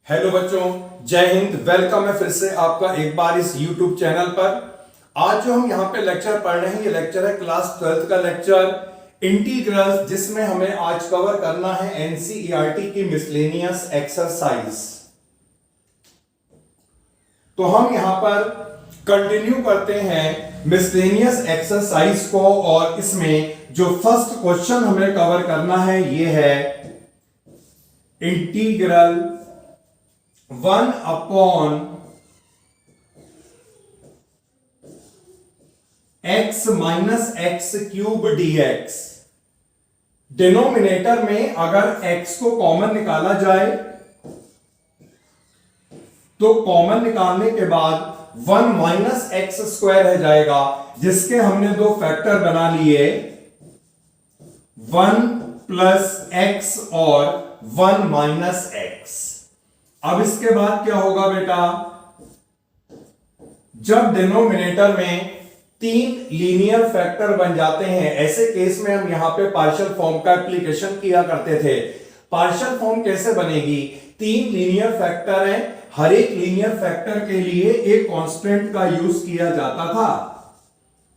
Hello बच्चों, जय Hind. Welcome है फिर से आपका एक बार इस YouTube चैनल पर। आज जो हम यहाँ पे लेक्चर पढ़ रहे हैं, ये लेक्चर है क्लास 12th का लेक्चर इंटीग्रल्स, जिसमें हमें आज कवर करना है एनसीईआरटी की मिसलेनियस एक्सरसाइज। तो हम यहाँ पर कंटिन्यू करते हैं मिसलेनियस एक्सरसाइज को, और इसमें जो फर्स्ट क्वेश्चन हमें कवर करना है ये है integral 1 upon x minus x cube dx। Denominator में अगर x को कॉमन निकाला जाए तो कॉमन निकालने के बाद 1 माइनस एक्स स्क्वायर रह जाएगा, जिसके हमने दो फैक्टर बना लिए, 1 प्लस एक्स और 1 माइनस एक्स। अब इसके बाद क्या होगा बेटा, जब डिनोमिनेटर में तीन लीनियर फैक्टर बन जाते हैं, ऐसे केस में हम यहां पे पार्शियल फॉर्म का एप्लीकेशन किया करते थे। पार्शियल फॉर्म कैसे बनेगी? तीन लीनियर फैक्टर हैं, हर एक लीनियर फैक्टर के लिए एक कांस्टेंट का यूज किया जाता था,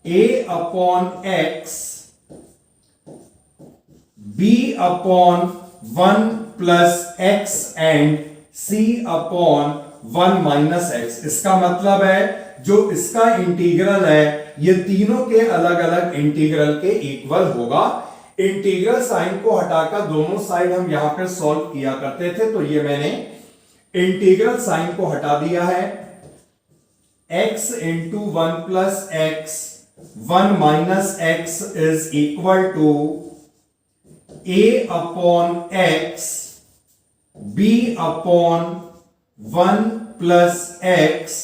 a upon x, b upon 1 plus x and c upon 1 minus x. इसका मतलब है जो इसका इंटीग्रल है ये तीनों के अलग अलग इंटीग्रल के इक्वल होगा। इंटीग्रल साइन को हटाकर दोनों साइड हम यहां पर सॉल्व किया करते थे, तो ये मैंने इंटीग्रल साइन को हटा दिया है। x into 1 plus x 1 minus x is equal to a upon x b upon 1 plus x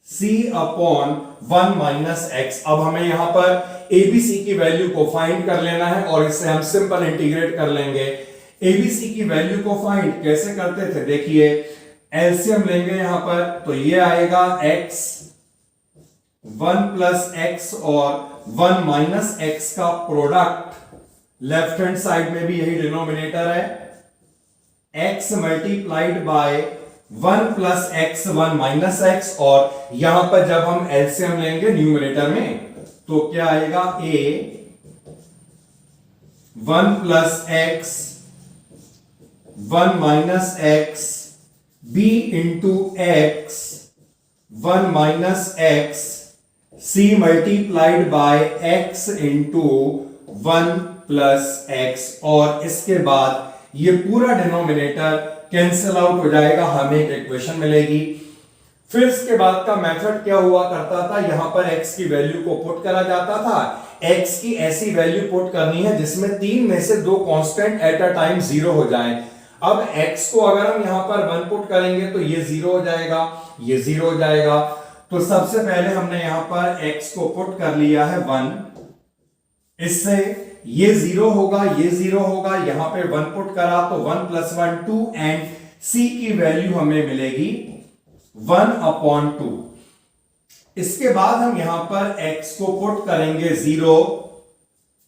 c upon 1 minus x. अब हमें यहां पर abc की वैल्यू को फाइंड कर लेना है, और इसे हम सिंपल इंटीग्रेट कर लेंगे। abc की वैल्यू को फाइंड कैसे करते थे, देखिए एलसीएम लेंगे यहां पर, तो ये आएगा x 1 प्लस एक्स और 1 माइनस एक्स का प्रोडक्ट, लेफ्ट हैंड साइड में भी यही डिनोमिनेटर है, x multiplied by 1 plus x 1 minus x, और यहां पर जब हम एलसीएम लेंगे न्यूमरेटर में तो क्या आएगा, a 1 plus x 1 minus x b into x 1 minus x c multiplied by x into 1 plus x, और इसके बाद ये पूरा डिनोमिनेटर कैंसिल आउट हो जाएगा, हमें एक इक्वेशन मिलेगी। फिर इसके बाद का मेथड क्या हुआ करता था, यहां पर x की वैल्यू को पुट करा जाता था। x की ऐसी वैल्यू पुट करनी है जिसमें तीन में से दो constant at a time zero हो जाएं। अब x को अगर हम यहां पर 1 पुट करेंगे तो ये जीरो हो जाएगा, ये जीरो हो जाएगा। तो सबसे पहले हमने यहां पर x को पुट कर लिया है 1, इससे ये जीरो होगा, ये जीरो होगा, यहां पे 1 पुट करा तो 1 प्लस 1 2, एंड c की वैल्यू हमें मिलेगी 1 अपॉन 2। इसके बाद हम यहां पर x को पुट करेंगे 0,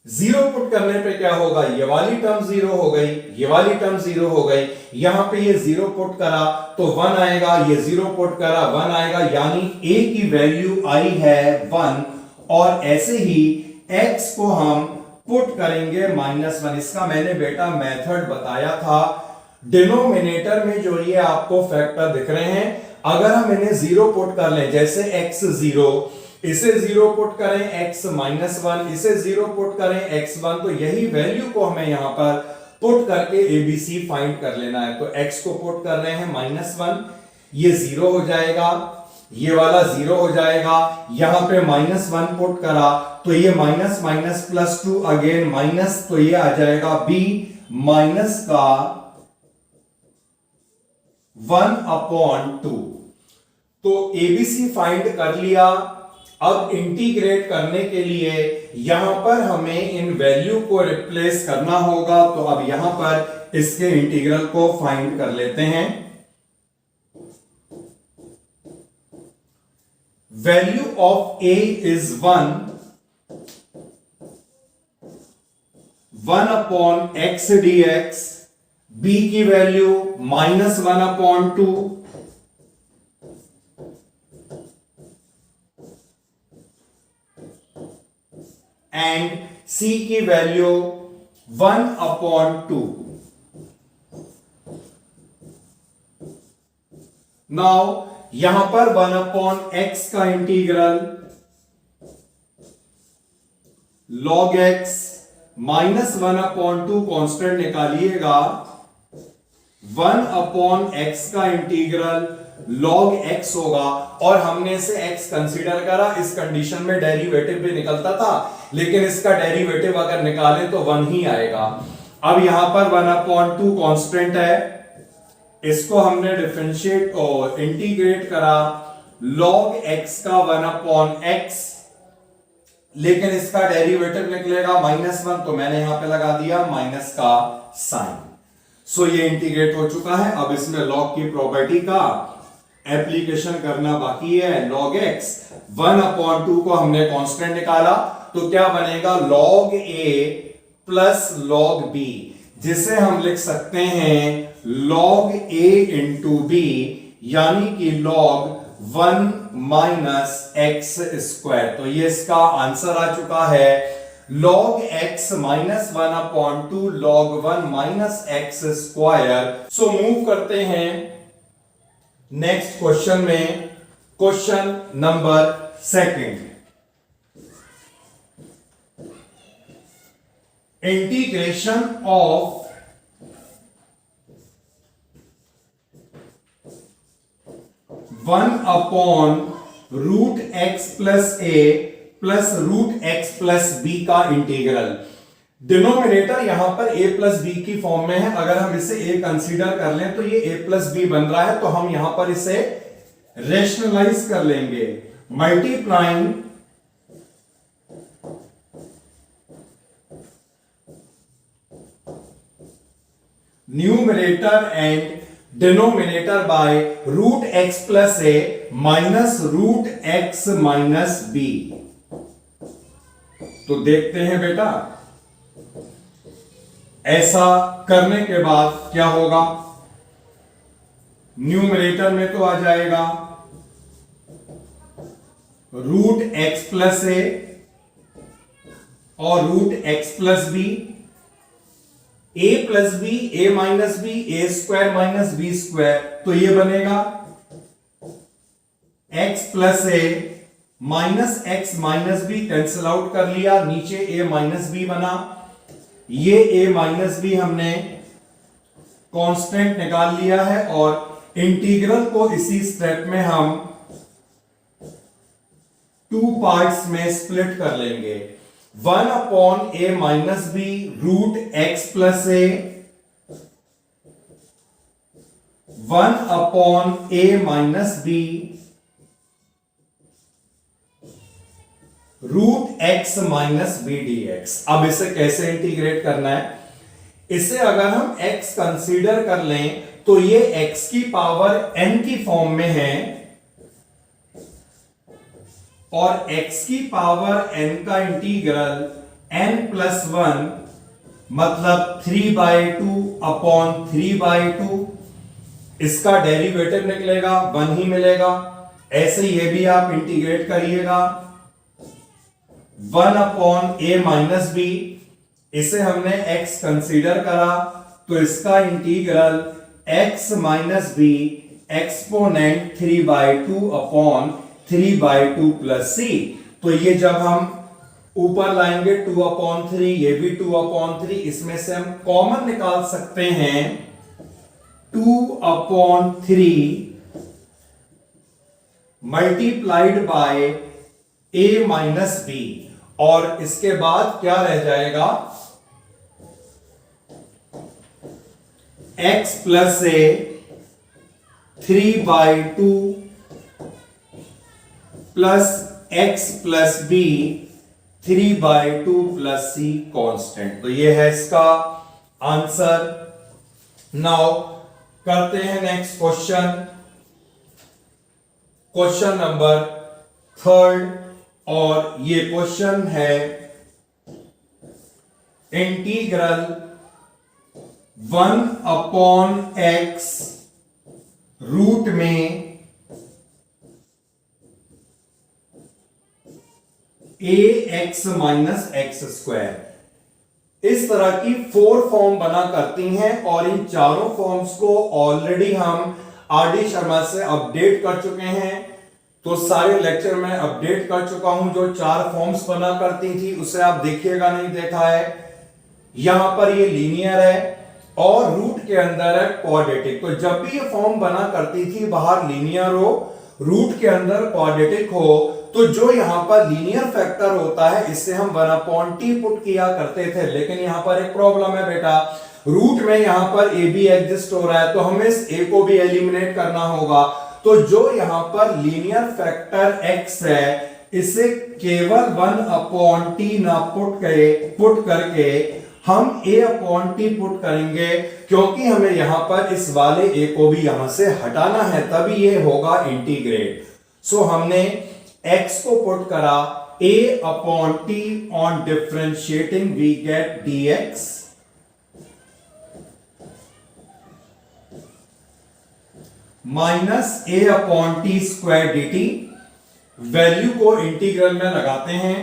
जीरो पुट करने पे क्या होगा, ये वाली टर्म जीरो हो गई, ये वाली टर्म जीरो हो गई, यहां पे ये जीरो पुट करा तो 1 आएगा, ये जीरो पुट करा 1 आएगा, यानी a की वैल्यू आई है 1, और ऐसे ही x को हम पुट करेंगे -1। इसका मैंने बेटा मेथड बताया था। डिनोमिनेटर में जो ये आपको फैक्टर दिख रहे हैं, अगर हम इन्हें जीरो पुट कर लें, जैसे x 0, इसे जीरो पुट करें x -1, इसे जीरो पुट करें x1, तो यही वैल्यू को हमें यहां पर पुट करके abc फाइंड कर लेना है। तो x को पुट कर रहे हैं -1, ये जीरो हो जाएगा, ये वाला जीरो हो जाएगा, यहां पे -1 पुट करा तो ये minus minus plus 2 again minus, तो ये आ जाएगा b माइनस का 1 अपॉन 2। तो abc फाइंड कर लिया। अब इंटीग्रेट करने के लिए यहां पर हमें इन वैल्यू को रिप्लेस करना होगा, तो अब यहां पर इसके इंटीग्रल को फाइंड कर लेते हैं। Value of a is 1 upon x dx b की वैल्यू -1/2 एंड c की वैल्यू 1/2। नाउ यहां पर 1/x का इंटीग्रल log x -1/2 कांस्टेंट निकालिएगा, 1/x का इंटीग्रल log x होगा। और हमने इसे x कंसीडर करा, इस कंडीशन में डेरिवेटिव भी निकलता था, लेकिन इसका डेरिवेटिव अगर निकालें तो 1 ही आएगा। अब यहां पर 1/2 कांस्टेंट है, इसको हमने डिफरेंशिएट और इंटीग्रेट करा, log x का 1/x, लेकिन इसका डेरिवेटिव निकलेगा -1, तो मैंने यहां पे लगा दिया माइनस का साइन। सो ये इंटीग्रेट हो चुका है। अब इसमें log की प्रॉपर्टी का एप्लीकेशन करना बाकी है। log x 1/2 को हमने कांस्टेंट निकाला, तो क्या बनेगा log a plus log b, जिसे हम लिख सकते हैं log a इंटू बी, यानी कि log 1 माइनस एक्स स्क्वायर। तो ये इसका आंसर आ चुका है, log x -1/2 log 1 minus x square. So move करते हैं नेक्स्ट क्वेश्चन में, question number 2। Integration of one upon root x plus A plus root x plus B का इंटीग्रल। डिनोमिनेटर यहां पर a प्लस बी की form में है, अगर हम इसे a कंसीडर कर लें तो ये a प्लस बी बन रहा है, तो हम यहां पर इसे रेशनलाइज कर लेंगे। Multiplying numerator and denominator by root x plus A minus root x minus B. तो देखते हैं बेटा, ऐसा करने के बाद क्या होगा। न्यूमरेटर में तो आ जाएगा रूट एक्स प्लस ए और root x plus B, a plus B, A minus B, A square minus B square, तो ये बनेगा x plus A minus X minus B, cancel out कर लिया, नीचे a माइनस बी बना। ये a minus B हमने कांस्टेंट निकाल लिया है, और इंटीग्रल को इसी स्टेप में हम 2 पार्ट्स में स्प्लिट कर लेंगे। 1 upon A minus B root x plus A, 1 upon A minus B root x minus B D X. अब इसे कैसे इंटीग्रेट करना है, इसे अगर हम x कंसीडर कर लें तो ये x की पावर n की फॉर्म में है, और x की पावर n का इंटीग्रल n प्लस 1 मतलब 3/2 अपॉन 3/2, इसका डेरिवेटिव निकलेगा 1 ही मिलेगा। ऐसे ये भी आप इंटीग्रेट करिएगा, 1 अपॉन ए माइनस बी, इसे हमने x कंसीडर करा, तो इसका integral x minus B exponent 3/2 upon 3/2 plus C. तो ये जब हम ऊपर लाएंगे 2/3, ये भी 2/3, इसमें से हम कॉमन निकाल सकते हैं 2/3 multiplied by a minus B, और इसके बाद क्या रह जाएगा, x plus A 3/2 plus x plus B 3/2 plus C constant. तो ये है इसका आंसर। नाउ करते हैं नेक्स्ट क्वेश्चन, क्वेश्चन नंबर 3, और ये क्वेश्चन है इंटीग्रल 1/x रूट में ax माइनस एक्स स्क्वायर, इस तरह की 4 फॉर्म बना करती हैं। और इन चारों फॉर्म्स को ऑलरेडी हम आरडी शर्मा से अपडेट कर चुके हैं। तो सारे लेक्चर में अपडेट कर चुका हूं। जो 4 फॉर्म्स बना करती थी उसे आप देखिएगा, नहीं देखा है। यहां पर ये लीनियर है और रूट के अंदर है क्वाड्रेटिक। तो जब भी ये फॉर्म बना करती थी, बाहर लीनियर हो, रूट के अंदर क्वाड्रेटिक हो, तो जो यहां पर लीनियर फैक्टर होता है इससे हम 1/t पुट किया करते थे। लेकिन यहां पर एक प्रॉब्लम है बेटा, रूट में यहां पर ए बी एग्जिस्ट हो रहा है, तो हमें इस ए को भी एलिमिनेट करना होगा। तो जो यहां पर लीनियर फैक्टर x है, इसे केवल 1/t ना पुट करके हम a/t पुट करेंगे, क्योंकि हमें यहां पर इस वाले a को भी यहां से हटाना है, तभी ये होगा इंटीग्रेट। सो हमने x को पुट करा a/t on differentiating we get dx minus a/t square dt। Value को इंटीग्रल में लगाते हैं,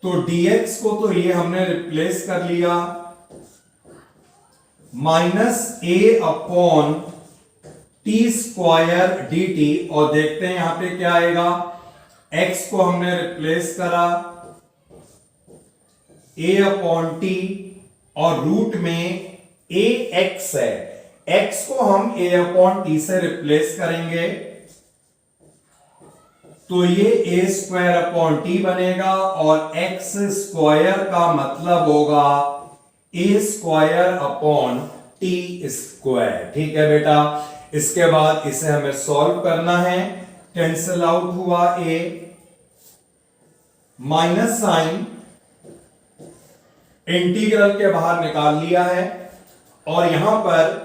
तो dx को तो ये हमने रिप्लेस कर लिया, माइनस a/t स्क्वायर dt। और देखते हैं यहां पे क्या आएगा, x को हमने रिप्लेस करा a/t और रूट में ax है, x को हम a/t से रिप्लेस करेंगे तो ये a स्क्वायर अपॉन टी बनेगा, और x स्क्वायर का मतलब होगा a square upon T square. ठीक है बेटा, इसके बाद इसे हमें सॉल्व करना है। कैंसिल आउट हुआ a, माइनस साइन इंटीग्रल के बाहर निकाल लिया है, और यहां पर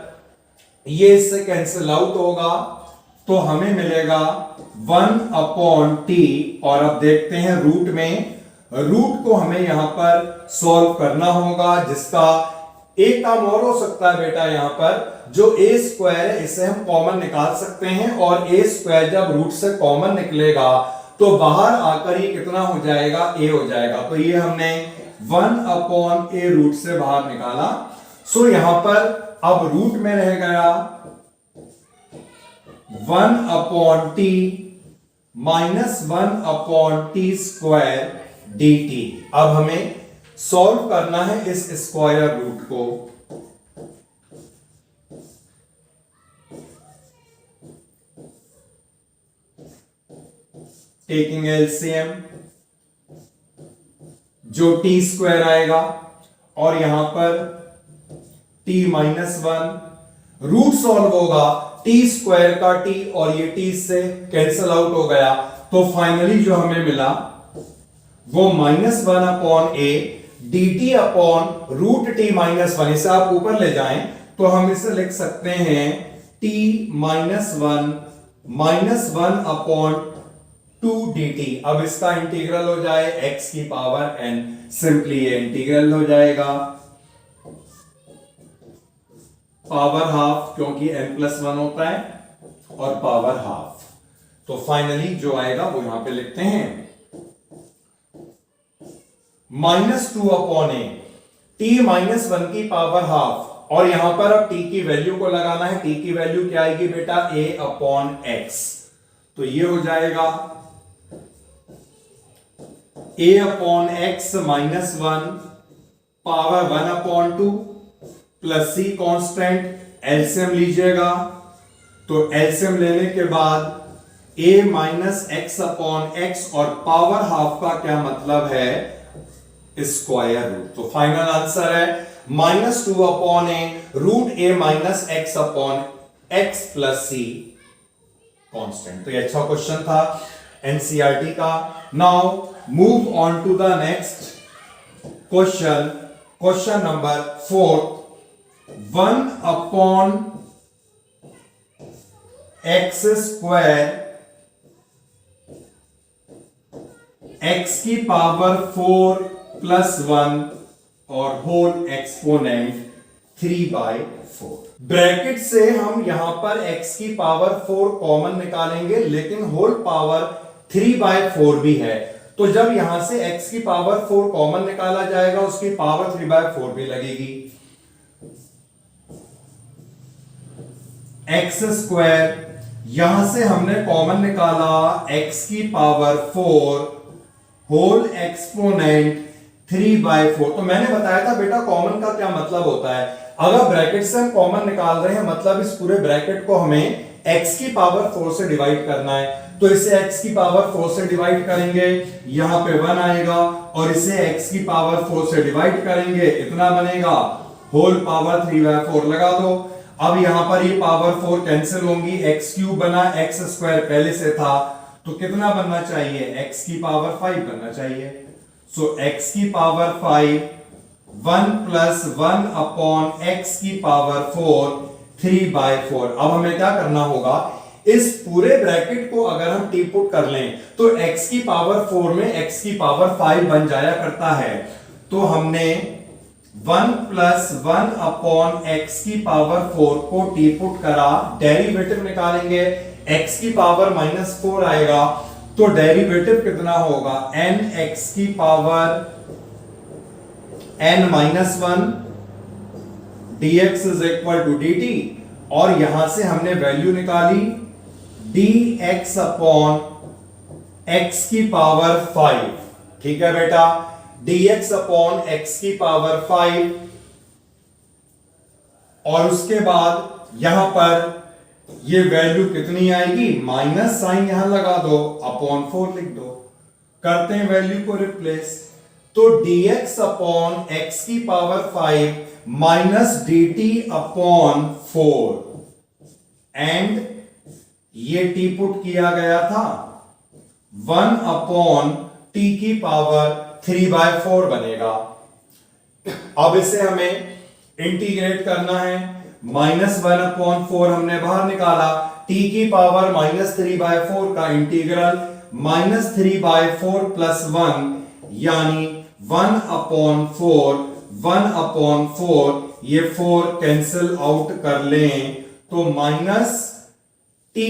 ये इससे कैंसिल आउट होगा, तो हमें मिलेगा 1/t। और अब देखते हैं रूट में, रूट को हमें यहां पर सॉल्व करना होगा, जिसका एक काम और हो सकता है बेटा, यहां पर जो a स्क्वायर है इसे हम कॉमन निकाल सकते हैं, और a स्क्वायर जब रूट से कॉमन निकलेगा तो बाहर आकर ये कितना हो जाएगा, a हो जाएगा। तो ये हमने 1/a रूट से बाहर निकाला। सो यहां पर अब रूट में रह गया 1/t minus 1/t square dt। अब हमें सॉल्व करना है इस स्क्वायर रूट को। टेकिंग एलसीएम, जो t स्क्वायर आएगा, और यहां पर t माइनस 1, रूट सॉल्व होगा t स्क्वायर का t, और ये t से कैंसिल आउट हो गया। तो फाइनली जो हमें मिला वो -1/a dt upon root t minus 1। इसे आप ऊपर ले जाएं तो हम इसे लिख सकते हैं t माइनस 1 -1/2 dt। अब इसका इंटीग्रल हो जाए x की पावर n, सिंपली ये इंटीग्रल हो जाएगा पावर हाफ, क्योंकि n+1 होता है, और पावर हाफ। तो फाइनली जो आएगा वो यहां पे लिखते हैं -2/a, t -1 की पावर हाफ। और यहां पर अब t की वैल्यू को लगाना है। t की वैल्यू क्या आएगी बेटा, a/x। तो ये हो जाएगा a/x -1 power 1/2 plus c constant. LCM लीजिएगा, तो एलसीएम लेने के बाद a माइनस x/x, और पावर हाफ का क्या मतलब है, स्क्वायर रूट। तो फाइनल आंसर है -2/a root a minus x/x plus c constant. तो ये अच्छा क्वेश्चन था एनसीईआरटी का। Now move on to the next question, question number 4। 1/x square x की पावर 4 + 1 और होल एक्सपोनेंट 3/4। ब्रैकेट से हम यहां पर x की पावर 4 कॉमन निकालेंगे, लेकिन होल पावर 3/4 भी है, तो जब यहां से x की पावर 4 कॉमन निकाला जाएगा उसकी पावर 3/4 भी लगेगी। एक्स स्क्वायर, यहां से हमने कॉमन निकाला x की पावर 4 होल एक्सपोनेंट 3/4। तो मैंने बताया था बेटा कॉमन का क्या मतलब होता है। अगर ब्रैकेट से हम कॉमन निकाल रहे हैं मतलब इस पूरे ब्रैकेट को हमें x की पावर 4 से डिवाइड करना है, तो इसे x की पावर 4 से डिवाइड करेंगे, यहां पे 1 आएगा, और इसे x की पावर 4 से डिवाइड करेंगे, इतना बनेगा, होल पावर 3/4 लगा दो। अब यहां पर ये पावर 4 कैंसिल होंगी, x क्यूब बना, x स्क्वायर पहले से था, तो कितना बनना चाहिए, x की पावर 5 बनना चाहिए। सो x की पावर 5 1 प्लस 1 अपॉन x की पावर 4 3/4। अब हमें क्या करना होगा, इस पूरे ब्रैकेट को अगर हम टी पुट कर लें तो x की पावर 4 में x की पावर 5 बन जाया करता है। तो हमने 1 प्लस 1 अपॉन x की पावर 4 को टी पुट करा, डेरिवेटिव निकालेंगे, x की पावर -4 आएगा, तो डेरिवेटिव कितना होगा, n x की power n-1 dx is equal to dt, और यहां से हमने वैल्यू निकाली dx अपॉन x की पावर 5। ठीक है बेटा, dx अपॉन x की पावर 5, और उसके बाद यहां पर ये वैल्यू कितनी आएगी, माइनस साइन यहां लगा दो, अपॉन 4 लिख दो, करते हैं वैल्यू को रिप्लेस, तो dx अपॉन x की power 5 minus dt upon 4, and ये टी पुट किया गया था 1 अपॉन t की पावर 3/4 बनेगा। अब इसे हमें इंटीग्रेट करना है, -1 अपॉन 4 हमने बाहर निकाला, t की पावर -3/4 का इंटीग्रल -3/4 प्लस 1 यानी 1 अपॉन 4, 1 अपॉन 4, ये 4 कैंसिल आउट कर लें तो minus t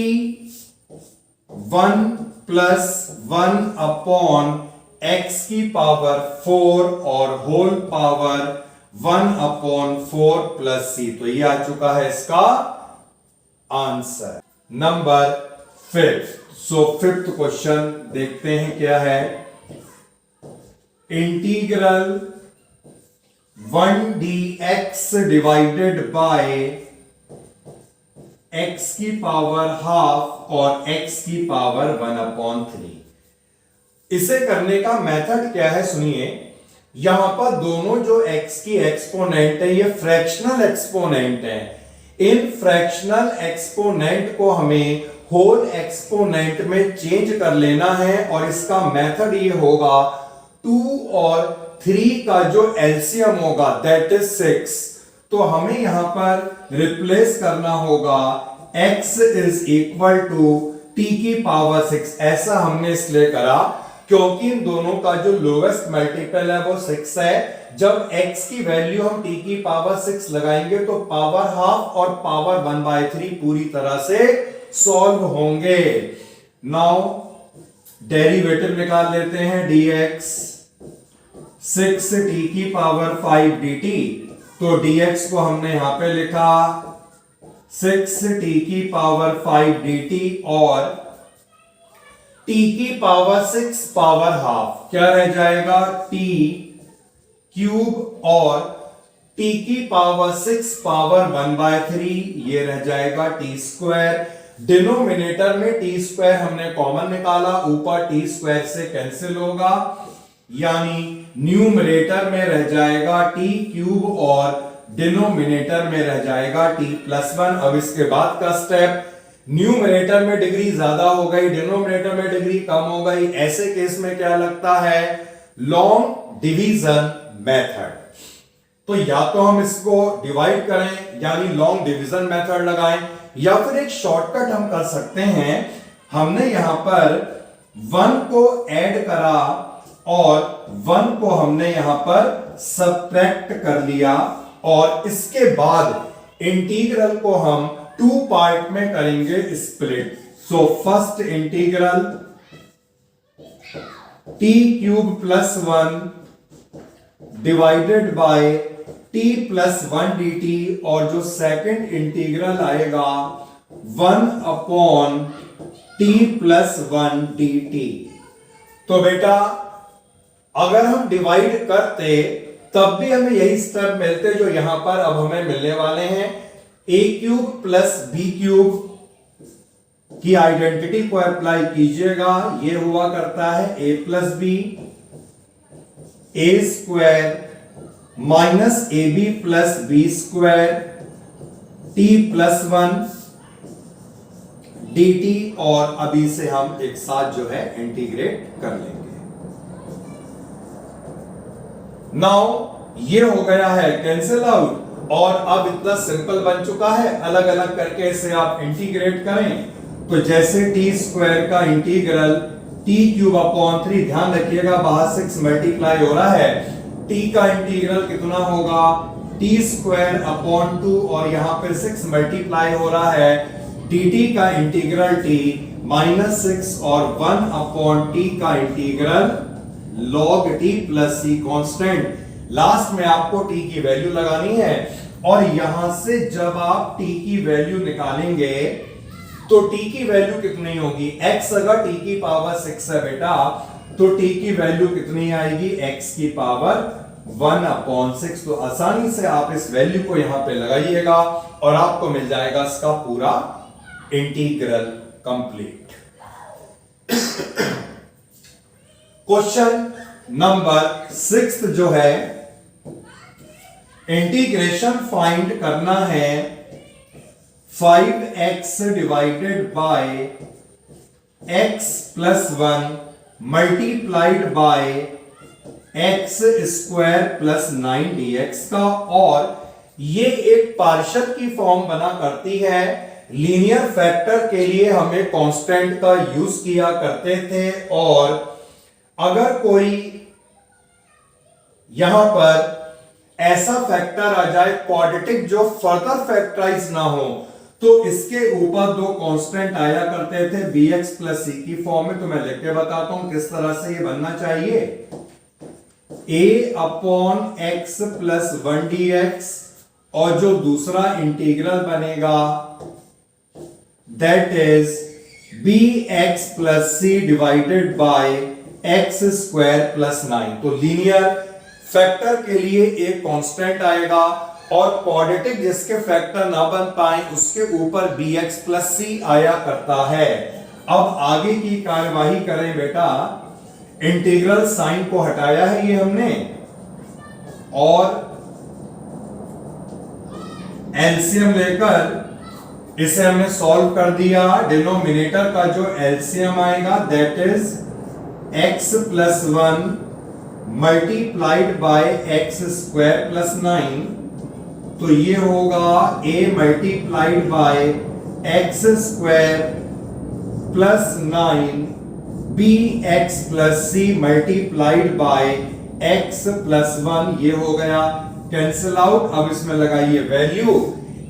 1 plus 1 upon x की पावर 4 और whole power 1 upon 4 plus c। तो ये आ चुका है इसका आंसर। नंबर 5। सो 5th क्वेश्चन देखते हैं क्या है। Integral 1 dx divided by x की पावर हाफ और x की पावर 1/3। इसे करने का मेथड क्या है सुनिए। यहां पर दोनों जो x की एक्सपोनेंट है ये फ्रैक्शनल एक्सपोनेंट है। इन फ्रैक्शनल एक्सपोनेंट को हमें होल एक्सपोनेंट में चेंज कर लेना है, और इसका मेथड ये होगा 2 और 3 का जो एलसीएम होगा दैट इज 6, तो हमें यहां पर रिप्लेस करना होगा x is equal to t की पावर 6। ऐसा हमने इसलिए करा क्योंकि इन दोनों का जो लोएस्ट मल्टीपल है वो 6 है। जब x की वैल्यू हम t की पावर 6 लगाएंगे तो पावर हाफ और पावर 1/3 पूरी तरह से सॉल्व होंगे। नाउ डेरिवेटिव निकाल लेते हैं, dx 6 t की पावर 5 dt, तो dx को हमने यहां पे लिखा 6 t की पावर 5 dt और t की पावर 6 पावर हाफ क्या रह जाएगा, t क्यूब, और t की पावर 6 पावर 1/3 ये रह जाएगा t स्क्वायर। डिनोमिनेटर में t स्क्वायर हमने कॉमन निकाला, ऊपर t स्क्वायर से कैंसिल होगा, यानी न्यूमरेटर में रह जाएगा t क्यूब और डिनोमिनेटर में रह जाएगा t प्लस 1। अब इसके बाद का स्टेप, न्यूमरेटर में डिग्री ज्यादा हो गई, डिनोमिनेटर में डिग्री कम हो गई, ऐसे केस में क्या लगता है, लॉन्ग डिवीजन मेथड। तो या तो हम इसको डिवाइड करें यानी लॉन्ग डिवीजन मेथड लगाएं, या फिर एक शॉर्टकट हम कर सकते हैं। हमने यहां पर 1 को ऐड करा और 1 को हमने यहां पर सब्ट्रैक्ट कर लिया, और इसके बाद इंटीग्रल को हम 2 पार्ट में करेंगे split. So first integral t cube plus 1 divided by t plus 1 dt, और जो सेकंड इंटीग्रल आएगा 1 अपॉन t प्लस 1 dt। तो बेटा अगर हम डिवाइड करते तब भी हमें यही स्टेप मिलते जो यहां पर अब हमें मिलने वाले हैं। a cube plus B cube की आइडेंटिटी को अप्लाई कीजिएगा, ये हुआ करता है a plus B, A square minus A B plus B square t plus 1 dt, और अभी से हम एक साथ जो है इंटीग्रेट कर लेंगे। नाउ ये हो गया है कैंसिल आउट, और अब इतना सिंपल बन चुका है, अलग अलग करके इसे आप इंटीग्रेट करें तो जैसे टी स्क्वायर का इंटीग्रल टी क्यूब अपॉन 3, ध्यान रखिएगा बाहर 6 मल्टीप्लाई हो रहा है, टी का इंटीग्रल कितना होगा टी स्क्वायर अपॉन 2, और यहां पे 6 मल्टीप्लाई हो रहा है, dt का इंटीग्रल t माइनस 6 और 1 अपॉन t का integral log t plus c constant. Last में आपको t की वैल्यू लगानी है, और यहां से जब आप t की वैल्यू निकालेंगे तो t की वैल्यू कितनी होगी, x अगर t की पावर 6 है बेटा तो t की वैल्यू कितनी आएगी x की पावर 1 अपॉन 6। तो आसानी से आप इस वैल्यू को यहां पे लगाइएगा और आपको मिल जाएगा इसका पूरा इंटीग्रल कंप्लीट। क्वेश्चन नंबर 6 जो है, इंटीग्रेशन फाइंड करना है 5x divided by x plus 1 multiplied by x square plus 9 dx का, और ये एक पार्शियल की फॉर्म बना करती है। लीनियर फैक्टर के लिए हमें कांस्टेंट का यूज किया करते थे, और अगर कोई यहां पर ऐसा फैक्टर आ जाए क्वाड्रेटिक जो फर्दर फैक्टराइज ना हो, तो इसके ऊपर 2 कांस्टेंट आया करते थे bx प्लस c की फॉर्म में। तो मैं लिख के बताता हूं किस तरह से ये बनना चाहिए, a upon x plus 1 dx, और जो दूसरा इंटीग्रल बनेगा that is bx plus c divided by x square plus 9। तो लीनियर फैक्टर के लिए एक कांस्टेंट आएगा, और क्वाड्रेटिक जिसके फैक्टर ना बन पाए उसके ऊपर bx प्लस c आया करता है। अब आगे की कार्यवाही करें बेटा, इंटीग्रल साइन को हटाया है ये हमने, और एलसीएम लेकर इसे हमने सॉल्व कर दिया। डिनोमिनेटर का जो एलसीएम आएगा that is x plus 1 multiplied by x square plus 9, तो ये होगा a multiplied bye x square plus 9 bx plus c multiplied by x plus 1, ये हो गया कैंसिल आउट। अब इसमें लगाइए वैल्यू,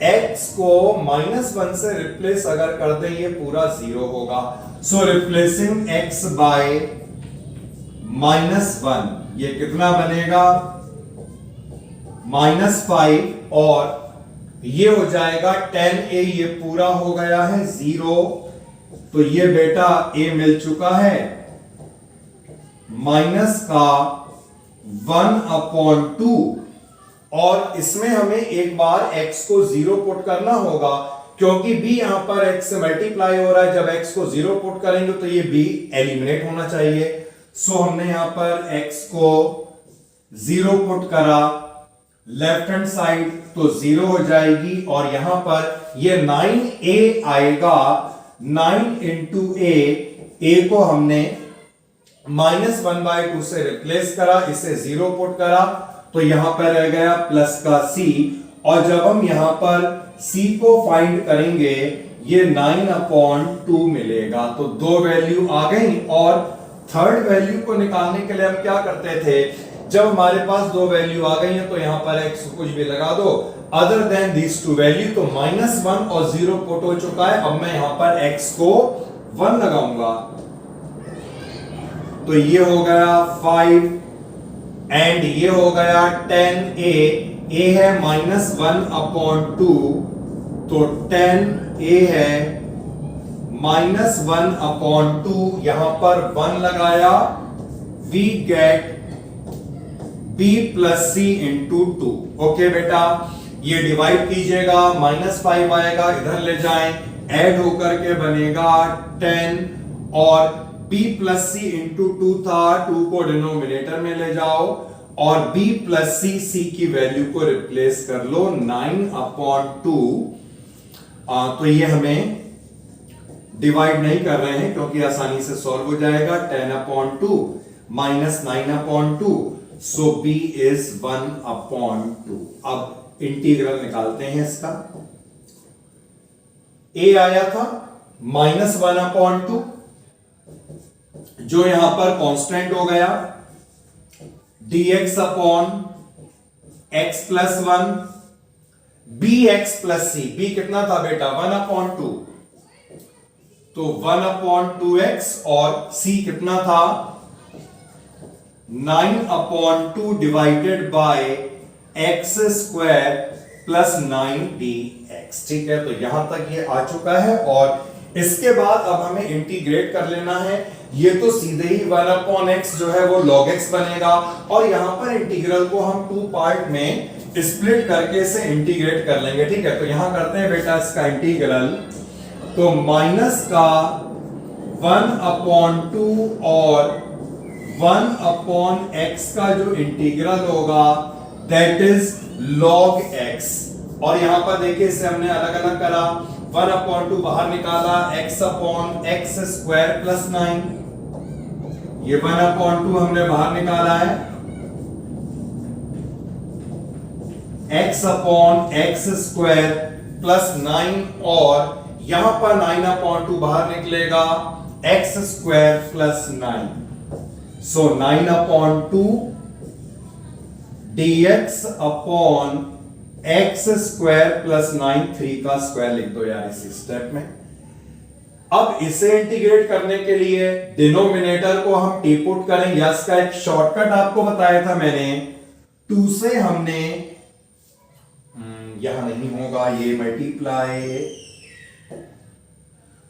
x को -1 से रिप्लेस अगर कर दें ये पूरा 0 होगा। सो रिप्लेसिंग x बाय -1, ये कितना बनेगा -5, और ये हो जाएगा 10a, ये पूरा हो गया है 0। तो ये बेटा a मिल चुका है, माइनस का 1/2, और इसमें हमें एक बार x को 0 पुट करना होगा, क्योंकि b यहां पर x से मल्टीप्लाई हो रहा है। जब x को 0 पुट करेंगे तो ये b एलिमिनेट होना चाहिए। सो हमने यहां पर x को 0 पुट करा, लेफ्ट हैंड साइड तो 0 हो जाएगी, और यहां पर ये 9a आएगा। 9 इंटू a को हमने -1/2 से रिप्लेस करा, इसे 0 पुट करा, तो यहां पर रह गया प्लस का c, और जब हम यहां पर c को फाइंड करेंगे ये 9/2 मिलेगा। तो 2 वैल्यू आ गई, और थर्ड वैल्यू को निकालने के लिए हम क्या करते थे, जब हमारे पास दो वैल्यू आ गई हैं तो यहां पर x कुछ भी लगा दो other than these two value, तो -1 और 0 पुट हो चुका है। अब मैं यहां पर x को 1 लगाऊंगा तो ये हो गया 5 एंड ये हो गया 10a, a है -1/2 तो 10a है -1/2, यहां पर 1 लगाया, we get b plus c into 2। Okay बेटा, ये डिवाइड कीजिएगा, -5 आएगा, इधर ले जाएं, ऐड होकर के बनेगा 10 और b प्लस सी इंटू 2 था, 2 को डिनोमिनेटर में ले जाओ और b प्लस सी की वैल्यू को रिप्लेस कर लो 9/2। तो ये हमें डिवाइड नहीं कर रहे हैं क्योंकि आसानी से सॉल्व हो जाएगा। 10/2 माइनस 9/2, सो b इज 1/2। अब इंटीग्रल निकालते हैं इसका। a आया था -1/2 जो यहां पर कांस्टेंट हो गया, dx upon x plus 1, bx plus c, b कितना था बेटा 1/2, तो 1/2x और c कितना था 9/2 divided by x square plus 9dx। ठीक है, तो यहां तक ये आ चुका है और इसके बाद अब हमें इंटीग्रेट कर लेना है। ये तो सीधे ही 1/x जो है वो log x बनेगा और यहां पर इंटीग्रल को हम 2 पार्ट में स्प्लिट करके इसे इंटीग्रेट कर लेंगे। ठीक है, तो यहां करते हैं बेटा इसका इंटीग्रल, तो माइनस का 1/2 और 1/x का जो इंटीग्रल होगा दैट इज log x। और यहां पर देखिए इसे हमने अलग अलग करा, 1/2 बाहर निकाला, x upon x square plus 9, ये 1/2 हमने बाहर निकाला है, x upon x square plus 9 और यहां पर 9/2 बाहर निकलेगा, x स्क्वायर प्लस 9, सो 9/2 dx upon x square plus 9, 3 का स्क्वायर लिख दो यार इसी स्टेप में। अब इसे इंटीग्रेट करने के लिए डिनोमिनेटर को हम टी पुट करें, यस का एक शॉर्टकट आपको बताया था मैंने, 2 से हमने यहां नहीं होगा, ये मल्टीप्लाई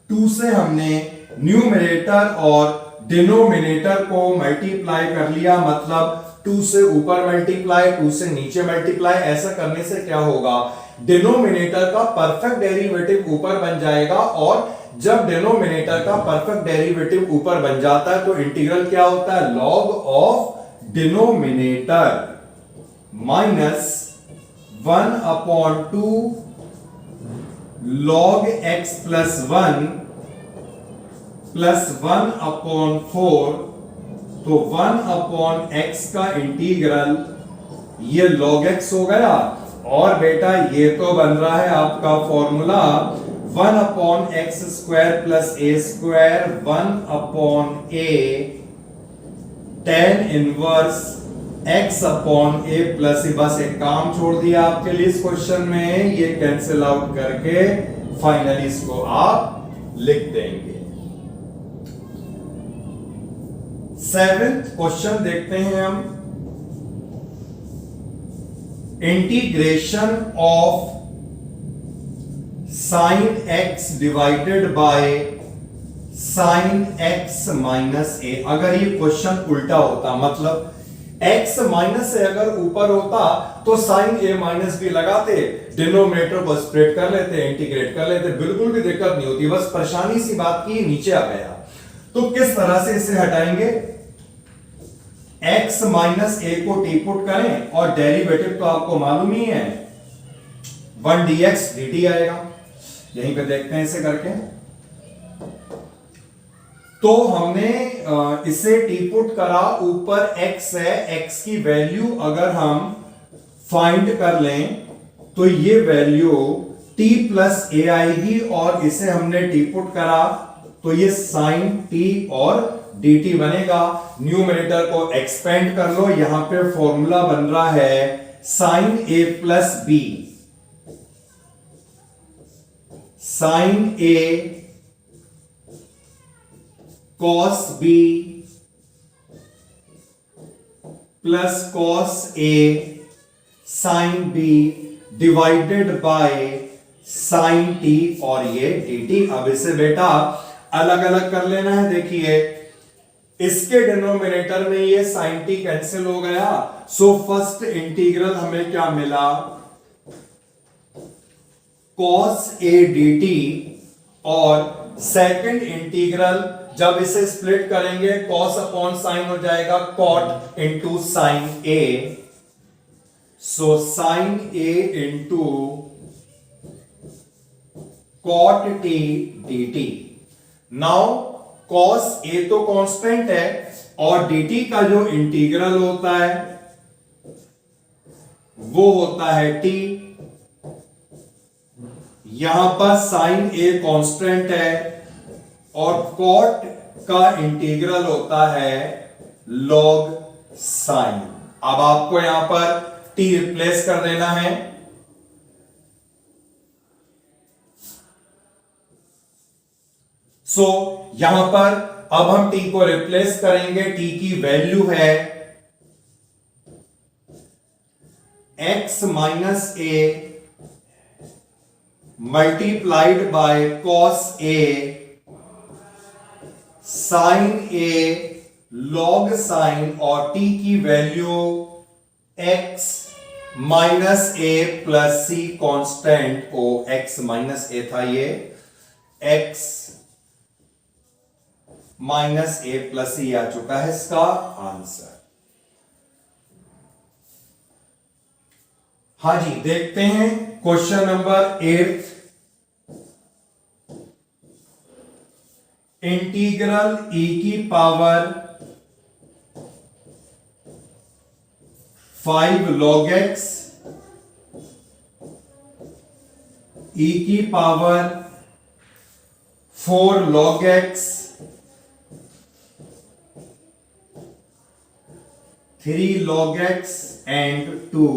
2 से हमने न्यूमरेटर और डिनोमिनेटर को मल्टीप्लाई कर लिया, मतलब 2 से ऊपर मल्टीप्लाई, 2 से नीचे मल्टीप्लाई। ऐसा करने से क्या होगा, डिनोमिनेटर का परफेक्ट डेरिवेटिव ऊपर बन जाएगा और जब डिनोमिनेटर का परफेक्ट डेरिवेटिव ऊपर बन जाता है तो इंटीग्रल क्या होता है, log of denominator minus 1/2 log x plus 1 plus 1/4, तो 1/x का इंटीग्रल ये log x हो गया और बेटा ये तो बन रहा है आपका formula 1/x square plus a square 1/a tan inverse x upon a plus, बस एक काम छोड़ दिया आपके लिए इस क्वेश्चन में, ये कैंसिल आउट करके फाइनली इसको आप लिख देंगे। 7th क्वेश्चन देखते हैं हम, integration of sine x divided by sign x minus a। अगर ये क्वेश्चन उल्टा होता, मतलब x माइनस से अगर ऊपर होता तो साइन a माइनस b लगाते, डिनोमिनेटर को स्प्लिट कर लेते, इंटीग्रेट कर लेते, बिल्कुल भी दिक्कत नहीं होती। बस परेशानी सी बात की नीचे आ गया, तो किस तरह से इसे हटाएंगे, x माइनस a को टी पुट करें और डेरिवेटिव तो आपको मालूम ही है 1 dx dt आएगा। यहीं पे देखते हैं इसे करके, तो हमने इसे टी पुट करा, ऊपर x है, x की वैल्यू अगर हम फाइंड कर लें तो ये वैल्यू t प्लस a आएगी और इसे हमने टी पुट करा तो ये साइन t और dt बनेगा। न्यूमरेटर को एक्सपेंड कर लो, यहां पे फॉर्मूला बन रहा है sine a plus B, sine a cos b plus cos a sine b divided by sine t और ये dt। अब इसे बेटा अलग अलग कर लेना है। देखिए इसके डिनोमिनेटर में ये साइन t कैंसिल हो गया, सो फर्स्ट इंटीग्रल हमें क्या मिला, cos a dt, और सेकंड इंटीग्रल जब इसे स्प्लिट करेंगे cos अपॉन साइन हो जाएगा cot into sine a, so sine a into cot t dt। Now cos a तो कांस्टेंट है और dt का जो इंटीग्रल होता है वो होता है t। यहां पर साइन a कांस्टेंट है और cot का इंटीग्रल होता है log साइन। अब आपको यहां पर t रिप्लेस कर देना है, सो यहां पर अब हम t को रिप्लेस करेंगे। t की वैल्यू है x minus a multiplied by cos a sine a log sine, और t की value x minus a plus c constant, oh x minus a था ये, x minus a plus c आ चुका है इसका आंसर। हाँ जी, देखते हैं क्वेश्चन नंबर 8। इंटीग्रल e की पावर 5 log x, e की power 4 log x, 3 log x and 2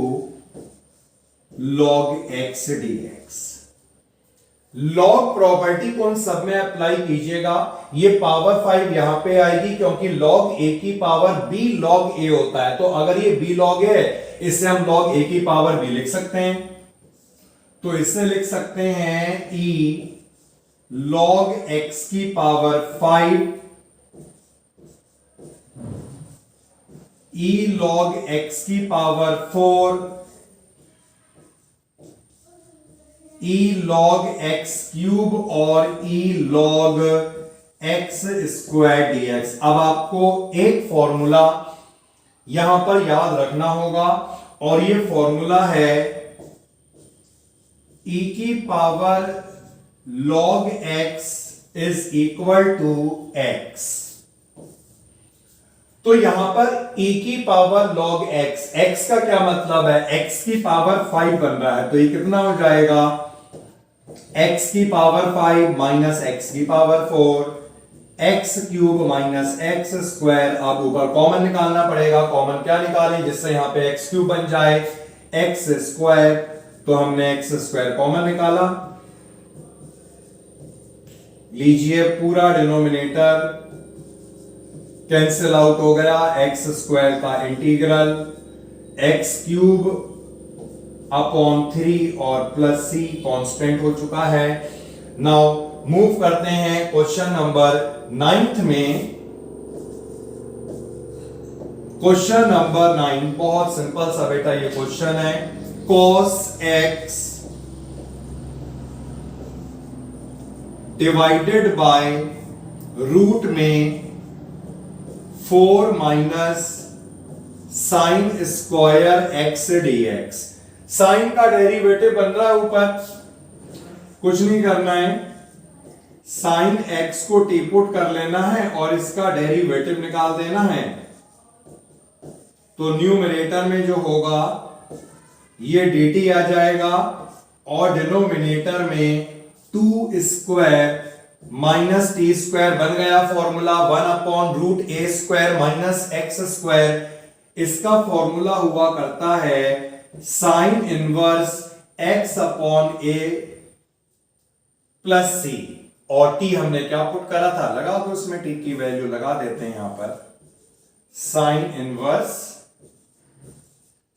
log x dx। Log property को उन सब में अप्लाई कीजिएगा। ये पावर 5 यहां पे आएगी क्योंकि log a की पावर b log a होता है, तो अगर ये b log a है इससे हम log a की पावर b लिख सकते हैं। तो इससे लिख सकते हैं e log x की पावर 5 e log x की power 4 e log x cube और e log x square dx। अब आपको एक फॉर्मूला यहां पर याद रखना होगा और ये फॉर्मूला है e की power log x is equal to x। तो यहां पर e की पावर log x, x का क्या मतलब है, x की पावर 5 बन रहा है, तो ये कितना हो जाएगा, x की पावर 5 माइनस x की power 4, x cube minus x square. अब ऊपर कॉमन निकालना पड़ेगा, कॉमन क्या निकालें जिससे यहां पे x क्यूब बन जाए x स्क्वायर, तो हमने x स्क्वायर कॉमन निकाला। लीजिए पूरा डिनोमिनेटर कैंसिल आउट हो गया, x स्क्वायर का इंटीग्रल x क्यूब अपॉन 3 और प्लस c कांस्टेंट हो चुका है। नाउ मूव करते हैं क्वेश्चन नंबर 9 में। क्वेश्चन नंबर 9 बहुत सिंपल सा बेटा ये क्वेश्चन है, cos x divided by root में 4 minus sine square x dx। Sine का डेरिवेटिव बन रहा है ऊपर, कुछ नहीं करना है, साइन x को टी पुट कर लेना है और इसका डेरिवेटिव निकाल देना है। तो न्यूमरेटर में जो होगा ये dt आ जाएगा और डिनोमिनेटर में 2 स्क्वायर माइनस टी स्क्वायर बन गया formula 1/√a² minus x square. इसका फॉर्मूला हुआ करता है साइन इनवर्स x/a प्लस सी, और टी हमने क्या पुट करा था, लगा दो इसमें टी की वैल्यू लगा देते हैं यहां पर, sine inverse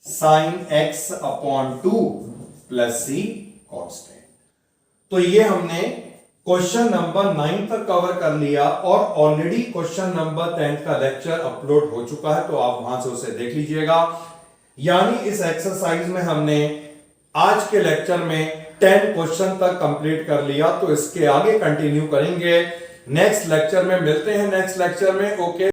sine x/2 plus C constant. तो ये हमने क्वेश्चन नंबर 9 तक कवर कर लिया, और ऑलरेडी क्वेश्चन नंबर 10 का लेक्चर अपलोड हो चुका है, तो आप वहां से उसे देख लीजिएगा। यानी इस एक्सरसाइज में हमने आज के लेक्चर में 10 क्वेश्चन तक कंप्लीट कर लिया, तो इसके आगे कंटिन्यू करेंगे नेक्स्ट लेक्चर में। मिलते हैं नेक्स्ट लेक्चर में। ओके।